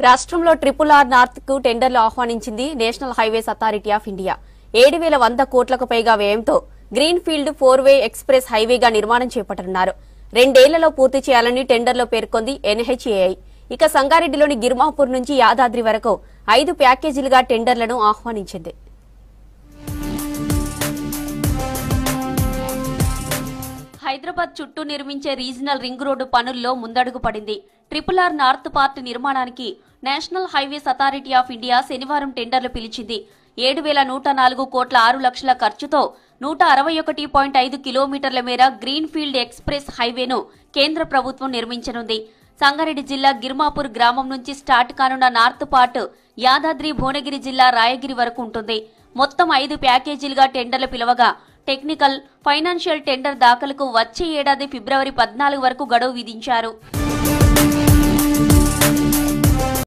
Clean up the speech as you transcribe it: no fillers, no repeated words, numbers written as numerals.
రాష్ట్రంలో RRR north కు టెండర్లు ఆహ్వానించింది National Highways Authority of India. 7,100 కోట్లకు పైగా వ్యయంతో గ్రీన్ ఫీల్డ్ 4-వే ఎక్స్ప్రెస్ హైవేగా నిర్మాణం చేపట్టనున్నారు. 2 ఏళ్లలో పూర్తి చేయాలని టెండర్లో పేర్కొంది NHAI. ఇక సంగారెడ్డిలోని గిర్మాపూర్ నుంచి యాదాద్రి వరకు 5 ప్యాకేజీలుగా టెండర్లను ఆహ్వానించింది. హైదరాబాద్ చుట్టూ నిర్మించే రీజనల్ రింగ్ రోడ్డు పనుల్లో ముందడుగు పడింది. RRR నార్త్ పార్ట్ నిర్మాణానికి national Highways Authority of India శనివారం టెండర్లు పిలిచింది. 7,104 కోట్ల 6 లక్షల ఖర్చుతో 161.5 కిలోమీటర్ల మేర గ్రీన్ ఫీల్డ్ ఎక్స్ప్రెస్ హైవేను కేంద్ర ప్రభుత్వం నిర్మించనుంది. సంగారెడ్డి జిల్లా గిర్మాపూర్ గ్రామం నుంచి స్టార్ట్ కానున్న నార్త్ పార్ట్ యాదాద్రి భువనగిరి జిల్లా రాయగిరి వరకు ఉంటుంది. మొత్తం 5 ప్యాకేజీలుగా టెండర్లు పిలవగా టెక్నికల్, ఫైనాన్షియల్ టెండర్ దాఖలకు వచ్చే ఏడాది ఫిబ్రవరి 14 వరకు గడువు విధించారు.